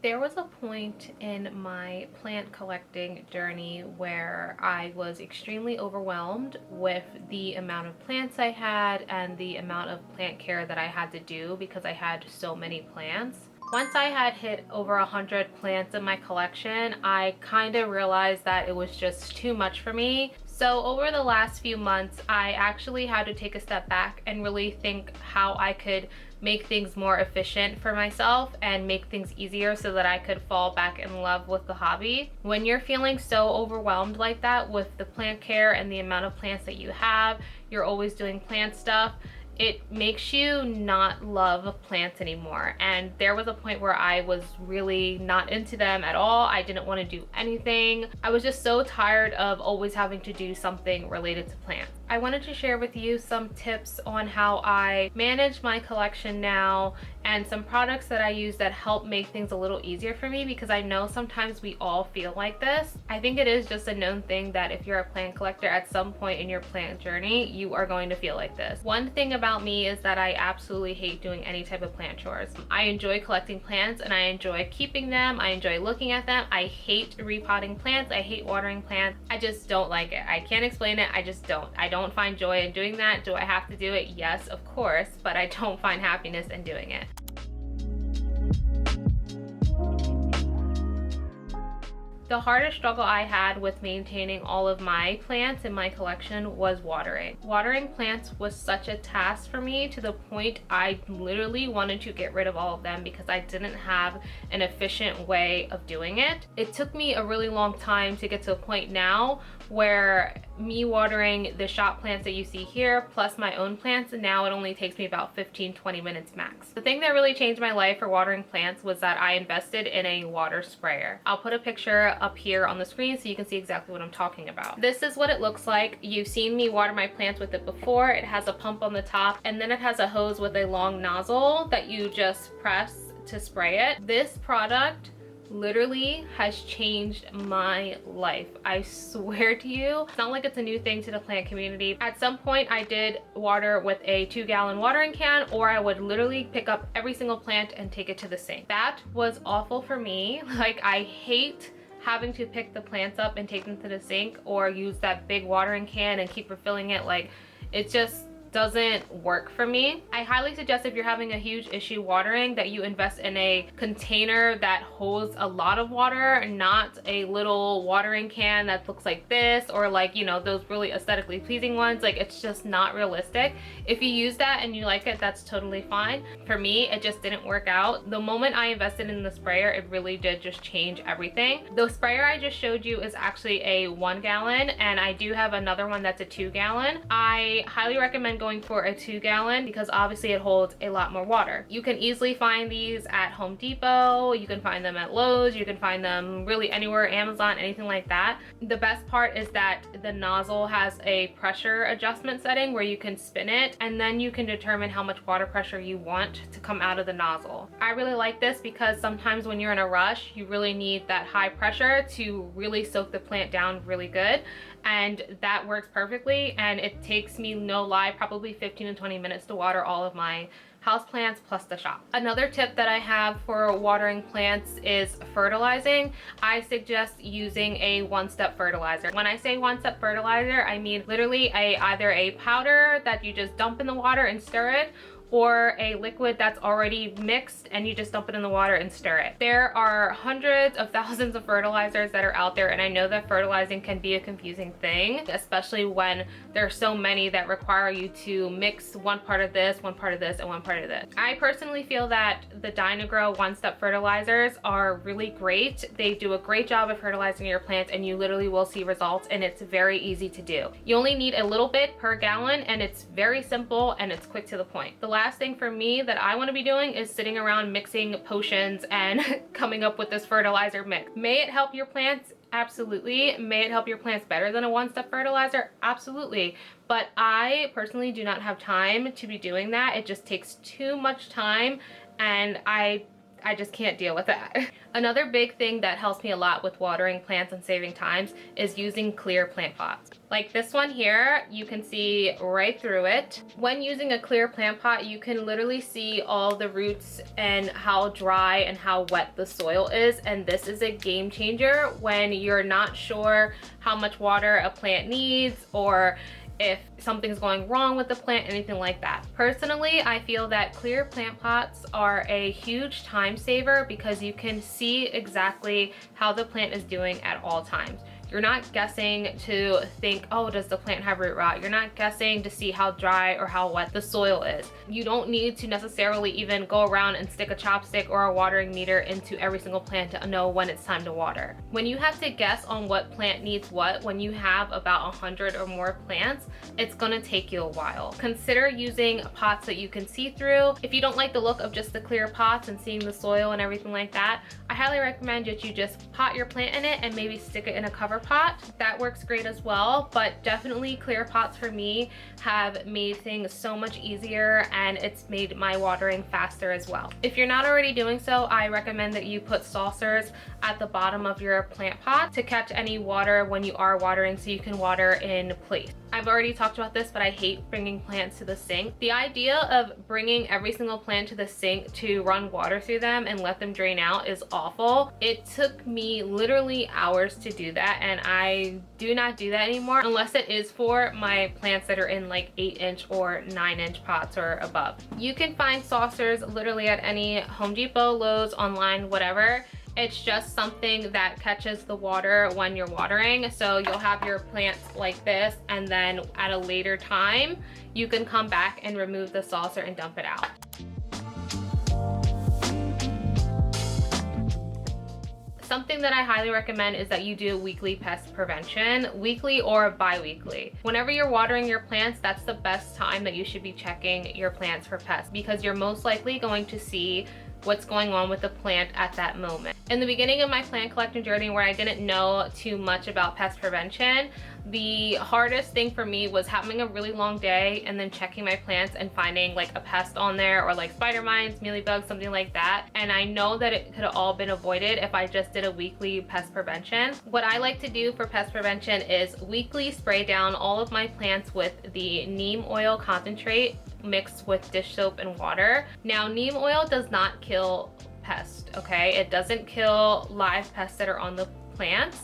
There was a point in my plant collecting journey where I was extremely overwhelmed with the amount of plants I had and the amount of plant care that I had to do because I had so many plants. Once I had hit over 100 plants in my collection, I kind of realized that it was just too much for me. So over the last few months, I actually had to take a step back and really think how I could make things more efficient for myself and make things easier so that I could fall back in love with the hobby. When you're feeling so overwhelmed like that with the plant care and the amount of plants that you have, you're always doing plant stuff, it makes you not love plants anymore. And there was a point where I was really not into them at all. I didn't want to do anything. I was just so tired of always having to do something related to plants. I wanted to share with you some tips on how I manage my collection now and some products that I use that help make things a little easier for me, because I know sometimes we all feel like this. I think it is just a known thing that if you're a plant collector, at some point in your plant journey, you are going to feel like this. One thing about me is that I absolutely hate doing any type of plant chores. I enjoy collecting plants and I enjoy keeping them. I enjoy looking at them. I hate repotting plants. I hate watering plants. I just don't like it. I can't explain it. I just don't. I don't find joy in doing that. Do I have to do it? Yes, of course, but I don't find happiness in doing it. The hardest struggle I had with maintaining all of my plants in my collection was watering. Watering plants was such a task for me, to the point I literally wanted to get rid of all of them because I didn't have an efficient way of doing it. It took me a really long time to get to a point now where me watering the shop plants that you see here plus my own plants, and now it only takes me about 15-20 minutes max. The thing that really changed my life for watering plants was that I invested in a water sprayer. I'll put a picture up here on the screen so you can see exactly what I'm talking about. This is what it looks like. You've seen me water my plants with it before. It has a pump on the top and then it has a hose with a long nozzle that you just press to spray it. This product literally has changed my life. I swear to you, it's not like it's a new thing to the plant community. At some point I did water with a 2-gallon watering can, or I would literally pick up every single plant and take it to the sink. That was awful for me. Like, I hate having to pick the plants up and take them to the sink or use that big watering can and keep refilling it. Like, it just doesn't work for me. I highly suggest, if you're having a huge issue watering, that you invest in a container that holds a lot of water, not a little watering can that looks like this, or like, you know, those really aesthetically pleasing ones. Like, it's just not realistic. If you use that and you like it, that's totally fine. For me, it just didn't work out. The moment I invested in the sprayer, it really did just change everything. The sprayer I just showed you is actually a 1-gallon, and I do have another one that's a 2-gallon. I highly recommend going for a 2-gallon because obviously it holds a lot more water. You can easily find these at Home Depot, you can find them at Lowe's, you can find them really anywhere, Amazon, anything like that. The best part is that the nozzle has a pressure adjustment setting where you can spin it and then you can determine how much water pressure you want to come out of the nozzle. I really like this because sometimes when you're in a rush, you really need that high pressure to really soak the plant down really good, and that works perfectly. And it takes me, no lie, probably 15 to 20 minutes to water all of my houseplants plus the shop. Another tip that I have for watering plants is fertilizing. I suggest using a one-step fertilizer. When I say one-step fertilizer, I mean literally either a powder that you just dump in the water and stir it, or a liquid that's already mixed and you just dump it in the water and stir it. There are hundreds of thousands of fertilizers that are out there, and I know that fertilizing can be a confusing thing, especially when there are so many that require you to mix one part of this, one part of this, and one part of this. I personally feel that the Dynagrow one-step fertilizers are really great. They do a great job of fertilizing your plants and you literally will see results, and it's very easy to do. You only need a little bit per gallon and it's very simple and it's quick to the point. The last thing for me that I want to be doing is sitting around mixing potions and coming up with this fertilizer mix. May it help your plants? Absolutely. May it help your plants better than a one-step fertilizer? Absolutely. But I personally do not have time to be doing that. It just takes too much time, and I I just can't deal with that. Another big thing that helps me a lot with watering plants and saving times is using clear plant pots. Like this one here, you can see right through it. When using a clear plant pot, you can literally see all the roots and how dry and how wet the soil is. And this is a game changer when you're not sure how much water a plant needs, or if something's going wrong with the plant, anything like that. Personally, I feel that clear plant pots are a huge time saver because you can see exactly how the plant is doing at all times. You're not guessing to think, oh, does the plant have root rot? You're not guessing to see how dry or how wet the soil is. You don't need to necessarily even go around and stick a chopstick or a watering meter into every single plant to know when it's time to water. When you have to guess on what plant needs what, when you have about 100 or more plants, it's gonna take you a while. Consider using pots that you can see through. If you don't like the look of just the clear pots and seeing the soil and everything like that, I highly recommend that you just pot your plant in it and maybe stick it in a cover pot. That works great as well, but definitely clear pots for me have made things so much easier, and it's made my watering faster as well. If you're not already doing so, I recommend that you put saucers at the bottom of your plant pot to catch any water when you are watering, so you can water in place. I've already talked about this, but I hate bringing plants to the sink. The idea of bringing every single plant to the sink to run water through them and let them drain out is awful. It took me literally hours to do that, and I do not do that anymore unless it is for my plants that are in like 8-inch or 9-inch pots or above. You can find saucers literally at any Home Depot, Lowe's, online, whatever. It's just something that catches the water when you're watering. So you'll have your plants like this, and then at a later time, you can come back and remove the saucer and dump it out. Something that I highly recommend is that you do weekly pest prevention, weekly or bi-weekly. Whenever you're watering your plants, that's the best time that you should be checking your plants for pests, because you're most likely going to see what's going on with the plant at that moment. In the beginning of my plant collecting journey, where I didn't know too much about pest prevention, the hardest thing for me was having a really long day and then checking my plants and finding like a pest on there, or like spider mites, mealybugs, something like that. And I know that it could have all been avoided if I just did a weekly pest prevention. What I like to do for pest prevention is weekly spray down all of my plants with the neem oil concentrate mixed with dish soap and water. Now, neem oil does not kill pests, okay? It doesn't kill live pests that are on the plants.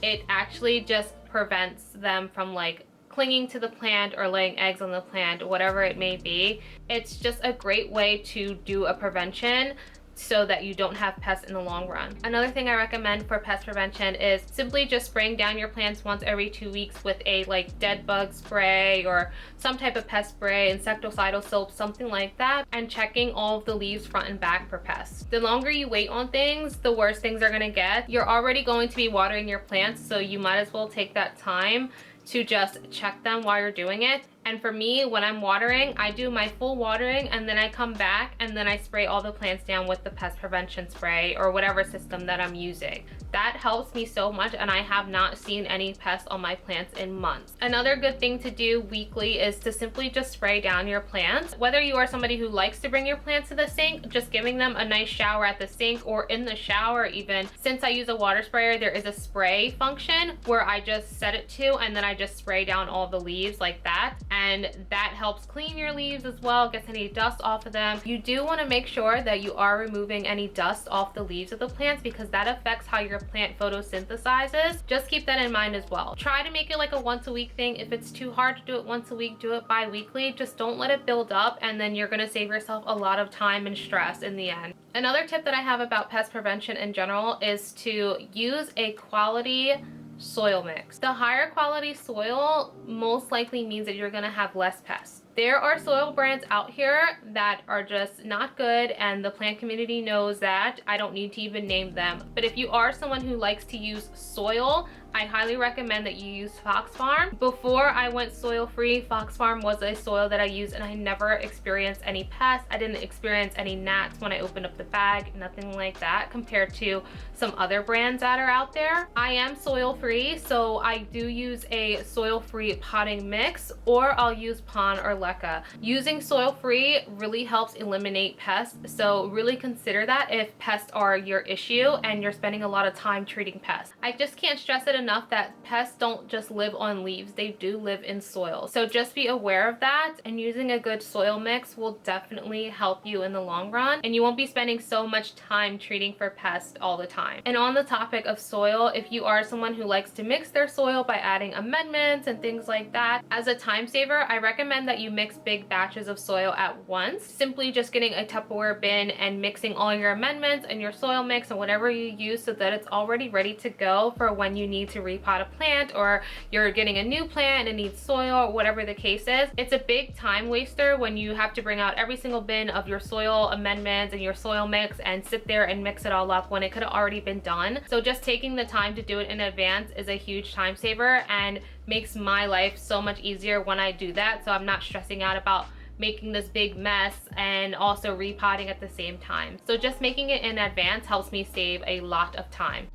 It actually just prevents them from like clinging to the plant or laying eggs on the plant, whatever it may be. It's just a great way to do a prevention so that you don't have pests in the long run. Another thing I recommend for pest prevention is simply just spraying down your plants once every 2 weeks with a like dead bug spray or some type of pest spray, insecticidal soap, something like that, and checking all of the leaves front and back for pests. The longer you wait on things, the worse things are gonna get. You're already going to be watering your plants, so you might as well take that time to just check them while you're doing it. And for me, when I'm watering, I do my full watering and then I come back and then I spray all the plants down with the pest prevention spray or whatever system that I'm using. That helps me so much, and I have not seen any pests on my plants in months. Another good thing to do weekly is to simply just spray down your plants. Whether you are somebody who likes to bring your plants to the sink, just giving them a nice shower at the sink or in the shower even. Since I use a water sprayer, there is a spray function where I just set it to and then I just spray down all the leaves like that. And that helps clean your leaves as well, gets any dust off of them. You do want to make sure that you are removing any dust off the leaves of the plants, because that affects how your plant photosynthesizes. Just keep that in mind as well. Try to make it like a once a week thing. If it's too hard to do it once a week, do it bi-weekly. Just don't let it build up, and then you're going to save yourself a lot of time and stress in the end. Another tip that I have about pest prevention in general is to use a quality soil mix. The higher quality soil most likely means that you're going to have less pests. There are soil brands out here that are just not good, and the plant community knows that. I don't need to even name them. But if you are someone who likes to use soil, I highly recommend that you use Fox Farm. Before I went soil free, Fox Farm was a soil that I used and I never experienced any pests. I didn't experience any gnats when I opened up the bag, nothing like that, compared to some other brands that are out there. I am soil free, so I do use a soil free potting mix, or I'll use Pon or Leca. Using soil free really helps eliminate pests, so really consider that if pests are your issue and you're spending a lot of time treating pests. I just can't stress it enough that pests don't just live on leaves, they do live in soil. So just be aware of that, and using a good soil mix will definitely help you in the long run, and you won't be spending so much time treating for pests all the time. And on the topic of soil, if you are someone who likes to mix their soil by adding amendments and things like that, as a time saver, I recommend that you mix big batches of soil at once. Simply just getting a Tupperware bin and mixing all your amendments and your soil mix and whatever you use so that it's already ready to go for when you need to repot a plant, or you're getting a new plant and it needs soil, or whatever the case is. It's a big time waster when you have to bring out every single bin of your soil amendments and your soil mix and sit there and mix it all up when it could have already been done. So just taking the time to do it in advance is a huge time saver and makes my life so much easier when I do that, so I'm not stressing out about making this big mess and also repotting at the same time. So just making it in advance helps me save a lot of time.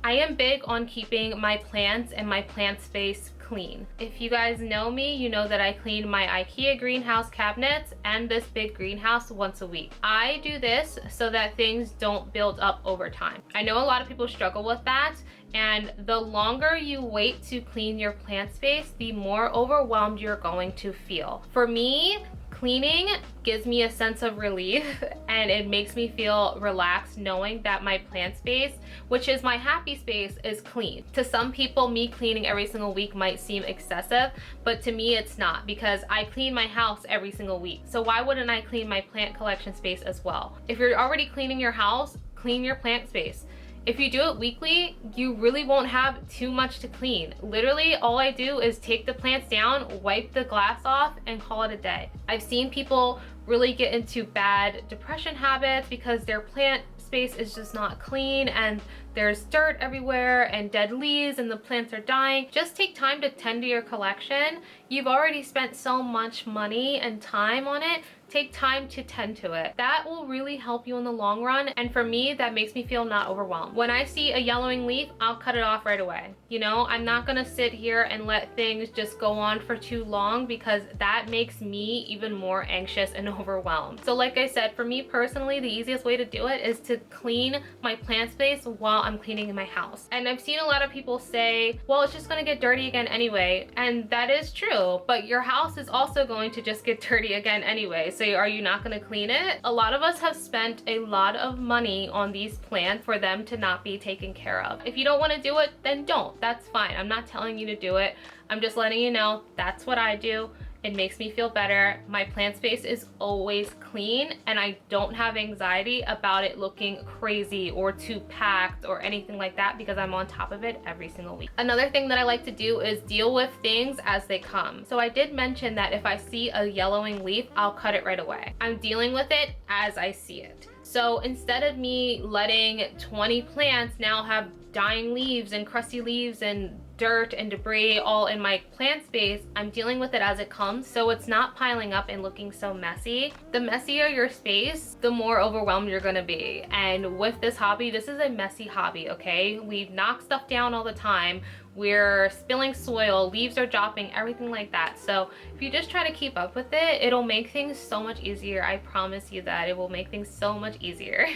I am big on keeping my plants and my plant space clean. If you guys know me, you know that I clean my Ikea greenhouse cabinets and this big greenhouse once a week. I do this so that things don't build up over time. I know a lot of people struggle with that, and the longer you wait to clean your plant space, the more overwhelmed you're going to feel. For me, cleaning gives me a sense of relief and it makes me feel relaxed knowing that my plant space, which is my happy space, is clean. To some people, me cleaning every single week might seem excessive, but to me it's not, because I clean my house every single week. So why wouldn't I clean my plant collection space as well? If you're already cleaning your house, clean your plant space. If you do it weekly, you really won't have too much to clean. Literally, all I do is take the plants down, wipe the glass off, and call it a day. I've seen people really get into bad depression habits because their plant space is just not clean and there's dirt everywhere and dead leaves and the plants are dying. Just take time to tend to your collection. You've already spent so much money and time on it. Take time to tend to it. That will really help you in the long run, and for me, that makes me feel not overwhelmed. When I see a yellowing leaf, I'll cut it off right away. You know, I'm not gonna sit here and let things just go on for too long, because that makes me even more anxious and overwhelmed. So like I said, for me personally, the easiest way to do it is to clean my plant space while I'm cleaning in my house. And I've seen a lot of people say, well, it's just gonna get dirty again anyway, and that is true, but your house is also going to just get dirty again anyway. So are you not going to clean it? A lot of us have spent a lot of money on these plants for them to not be taken care of. If you don't want to do it, then don't. That's fine. I'm not telling you to do it. I'm just letting you know that's what I do. It makes me feel better. My plant space is always clean and I don't have anxiety about it looking crazy or too packed or anything like that, because I'm on top of it every single week. Another thing that I like to do is deal with things as they come. So I did mention that if I see a yellowing leaf, I'll cut it right away. I'm dealing with it as I see it. So instead of me letting 20 plants now have dying leaves and crusty leaves and dirt and debris all in my plant space, I'm dealing with it as it comes, so it's not piling up and looking so messy. The messier your space, the more overwhelmed you're gonna be. And with this hobby, this is a messy hobby, okay? We knock stuff down all the time. We're spilling soil, leaves are dropping, everything like that. So if you just try to keep up with it, it'll make things so much easier. I promise you that it will make things so much easier.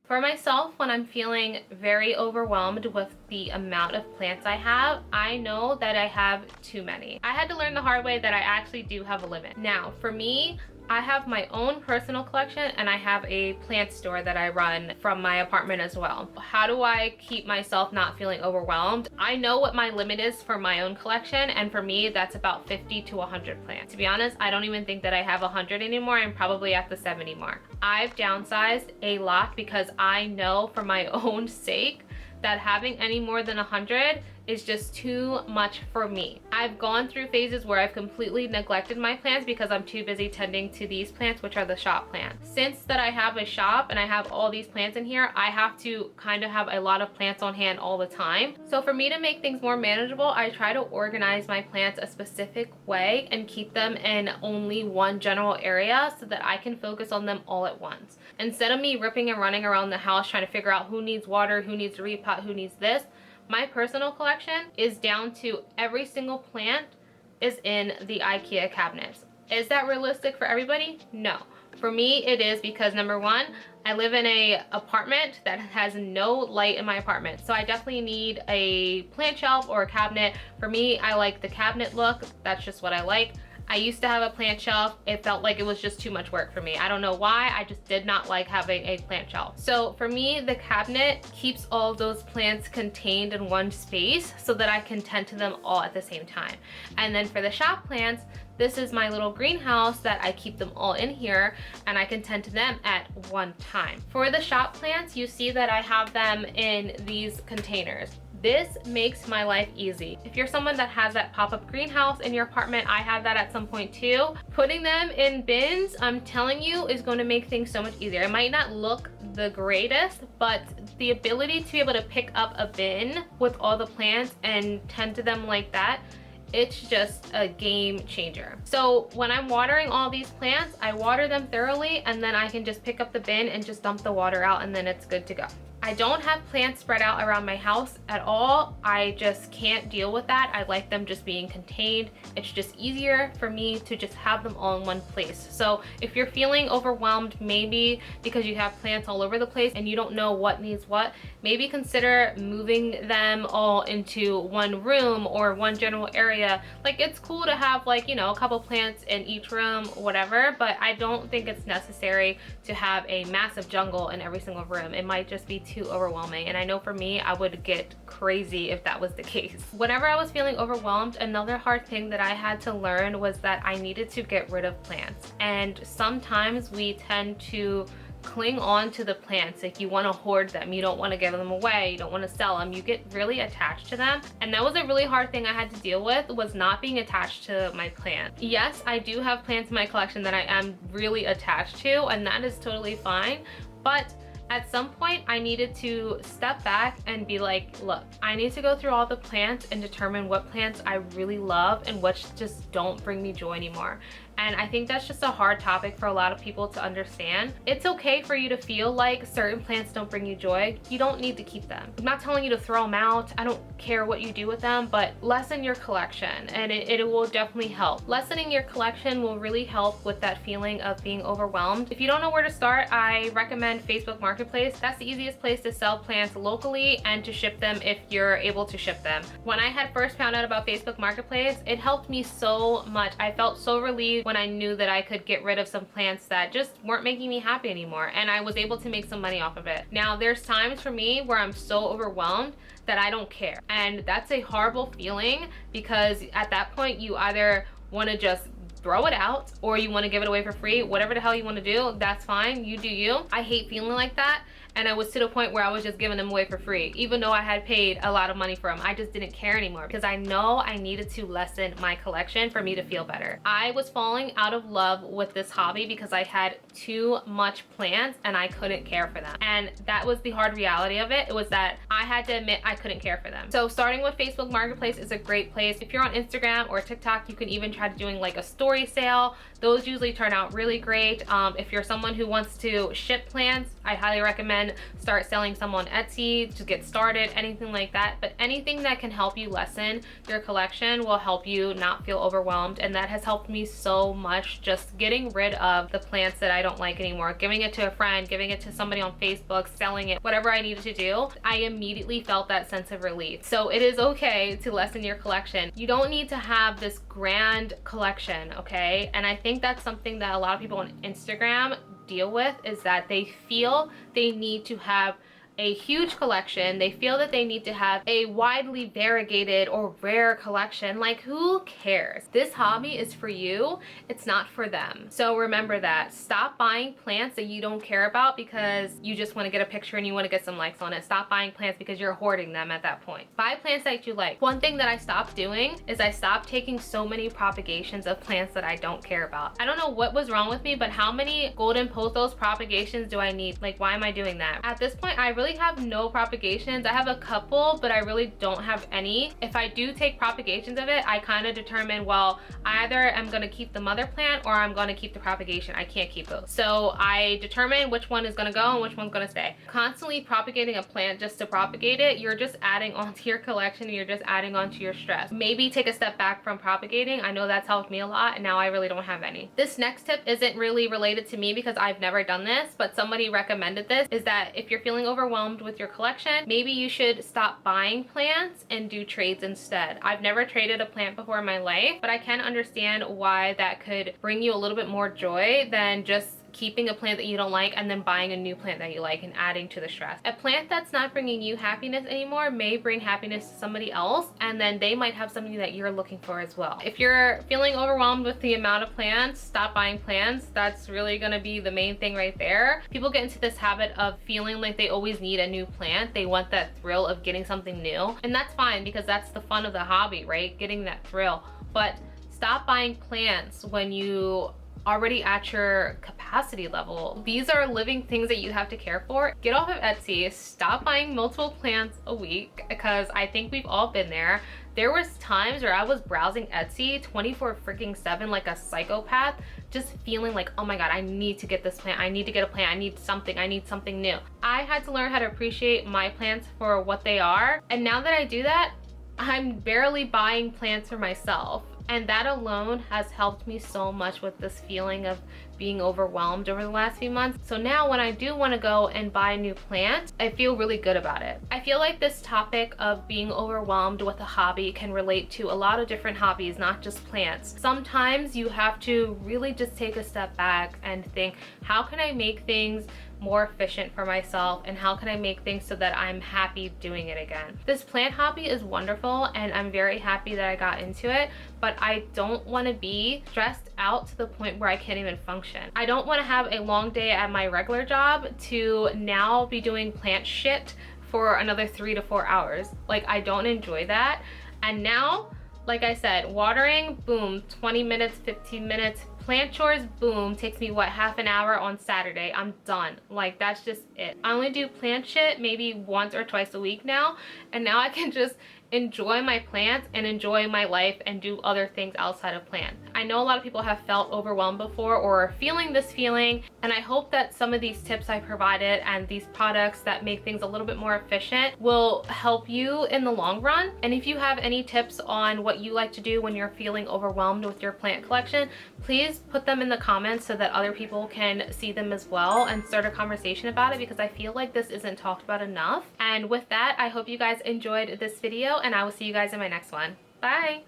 For myself, when I'm feeling very overwhelmed with the amount of plants I have, I know that I have too many. I had to learn the hard way that I actually do have a limit. Now, for me, I have my own personal collection and I have a plant store that I run from my apartment as well. How do I keep myself not feeling overwhelmed? I know what my limit is for my own collection, and for me, that's about 50 to 100 plants. To be honest, I don't even think that I have 100 anymore. I'm probably at the 70 mark. I've downsized a lot because I know for my own sake that having any more than 100 is just too much for me. I've gone through phases where I've completely neglected my plants because I'm too busy tending to these plants, which are the shop plants. Since that I have a shop and I have all these plants in here, I have to kind of have a lot of plants on hand all the time. So for me to make things more manageable, I try to organize my plants a specific way and keep them in only one general area so that I can focus on them all at once. Instead of me ripping and running around the house trying to figure out who needs water, who needs to repot, who needs this, my personal collection is down to every single plant is in the Ikea cabinets. Is that realistic for everybody? No. For me, it is because number one, I live in a apartment that has no light in my apartment. So I definitely need a plant shelf or a cabinet. For me, I like the cabinet look. That's just what I like. I used to have a plant shelf. It felt like it was just too much work for me. I don't know why, I just did not like having a plant shelf. So for me, the cabinet keeps all of those plants contained in one space so that I can tend to them all at the same time. And then for the shop plants, this is my little greenhouse that I keep them all in here and I can tend to them at one time. For the shop plants, you see that I have them in these containers. This makes my life easy. If you're someone that has that pop-up greenhouse in your apartment, I have that at some point too. Putting them in bins, I'm telling you, is going to make things so much easier. It might not look the greatest, but the ability to be able to pick up a bin with all the plants and tend to them like that, it's just a game changer. So when I'm watering all these plants, I water them thoroughly and then I can just pick up the bin and just dump the water out and then it's good to go. I don't have plants spread out around my house at all. I just can't deal with that. I like them just being contained. It's just easier for me to just have them all in one place. So if you're feeling overwhelmed, maybe because you have plants all over the place and you don't know what needs what, maybe consider moving them all into one room or one general area. Like, it's cool to have, like, you know, a couple plants in each room, whatever, but I don't think it's necessary to have a massive jungle in every single room. It might just be too overwhelming, and I know for me, I would get crazy if that was the case. Whenever I was feeling overwhelmed, another hard thing that I had to learn was that I needed to get rid of plants. And sometimes we tend to cling on to the plants, like you want to hoard them, you don't want to give them away, you don't want to sell them, you get really attached to them. And that was a really hard thing I had to deal with, was not being attached to my plant. Yes, I do have plants in my collection that I am really attached to, and that is totally fine, but at some point I needed to step back and be like, look, I need to go through all the plants and determine what plants I really love and which just don't bring me joy anymore. And I think that's just a hard topic for a lot of people to understand. It's okay for you to feel like certain plants don't bring you joy. You don't need to keep them. I'm not telling you to throw them out. I don't care what you do with them, but lessen your collection and it will definitely help. Lessening your collection will really help with that feeling of being overwhelmed. If you don't know where to start, I recommend Facebook Marketplace. That's the easiest place to sell plants locally and to ship them if you're able to ship them. When I had first found out about Facebook Marketplace, it helped me so much. I felt so relieved when I knew that I could get rid of some plants that just weren't making me happy anymore, and I was able to make some money off of it. Now, there's times for me where I'm so overwhelmed that I don't care, and that's a horrible feeling, because at that point you either want to just throw it out or you want to give it away for free. Whatever the hell you want to do, that's fine, you do you. I hate feeling like that, and I was to the point where I was just giving them away for free, even though I had paid a lot of money for them. I just didn't care anymore because I know I needed to lessen my collection for me to feel better. I was falling out of love with this hobby because I had too much plants and I couldn't care for them. And that was the hard reality of it. It was that I had to admit I couldn't care for them. So starting with Facebook Marketplace is a great place. If you're on Instagram or TikTok, you can even try doing like a story sale. Those usually turn out really great. If you're someone who wants to ship plants, I highly recommend start selling some on Etsy to get started, anything like that. But anything that can help you lessen your collection will help you not feel overwhelmed, and that has helped me so much, just getting rid of the plants that I don't like anymore, giving it to a friend, giving it to somebody on Facebook, selling it, whatever I needed to do. I immediately felt that sense of relief. So it is okay to lessen your collection. You don't need to have this grand collection, okay? And I think that's something that a lot of people on Instagram deal with, is that they feel they need to have a huge collection. They feel that they need to have a widely variegated or rare collection. Like, who cares? This hobby is for you. It's not for them. So remember that. Stop buying plants that you don't care about because you just want to get a picture and you want to get some likes on it. Stop buying plants because you're hoarding them at that point. Buy plants that you like. One thing that I stopped doing is I stopped taking so many propagations of plants that I don't care about. I don't know what was wrong with me, but how many golden pothos propagations do I need? Like, why am I doing that? At this point, I really have no propagations. I have a couple, but I really don't have any. If I do take propagations of it, I kind of determine, well, I either am going to keep the mother plant or I'm going to keep the propagation. I can't keep those. So I determine which one is going to go and which one's going to stay. Constantly propagating a plant just to propagate it, you're just adding onto your collection and you're just adding onto your stress. Maybe take a step back from propagating. I know that's helped me a lot and now I really don't have any. This next tip isn't really related to me because I've never done this, but somebody recommended this, is that if you're feeling overwhelmed with your collection, maybe you should stop buying plants and do trades instead. I've never traded a plant before in my life, but I can understand why that could bring you a little bit more joy than just keeping a plant that you don't like and then buying a new plant that you like and adding to the stress. A plant that's not bringing you happiness anymore may bring happiness to somebody else, and then they might have something that you're looking for as well. If you're feeling overwhelmed with the amount of plants, stop buying plants. That's really gonna be the main thing right there. People get into this habit of feeling like they always need a new plant. They want that thrill of getting something new, and that's fine because that's the fun of the hobby, right? Getting that thrill. But stop buying plants when you already at your capacity level. These are living things that you have to care for. Get off of Etsy. Stop buying multiple plants a week, because I think we've all been there. There was times where I was browsing Etsy 24/7 like a psychopath, just feeling like, oh my god, I need to get this plant, I need to get a plant, I need something new. I had to learn how to appreciate my plants for what they are, and now that I do that, I'm barely buying plants for myself. And that alone has helped me so much with this feeling of being overwhelmed over the last few months. So now when I do want to go and buy a new plant, I feel really good about it. I feel like this topic of being overwhelmed with a hobby can relate to a lot of different hobbies, not just plants. Sometimes you have to really just take a step back and think, how can I make things more efficient for myself, and how can I make things so that I'm happy doing it again? This plant hobby is wonderful and I'm very happy that I got into it, but I don't want to be stressed out to the point where I can't even function. I don't want to have a long day at my regular job to now be doing plant shit for another 3 to 4 hours. Like, I don't enjoy that. And now, like I said, watering, boom, 20 minutes, 15 minutes. Plant chores, boom, takes me what, half an hour on Saturday. I'm done. Like, that's just it. I only do plant shit maybe once or twice a week now, and now I can just enjoy my plants and enjoy my life and do other things outside of plants. I know a lot of people have felt overwhelmed before or are feeling this feeling, and I hope that some of these tips I provided and these products that make things a little bit more efficient will help you in the long run. And if you have any tips on what you like to do when you're feeling overwhelmed with your plant collection, please put them in the comments so that other people can see them as well and start a conversation about it, because I feel like this isn't talked about enough. And with that, I hope you guys enjoyed this video, and I will see you guys in my next one. Bye!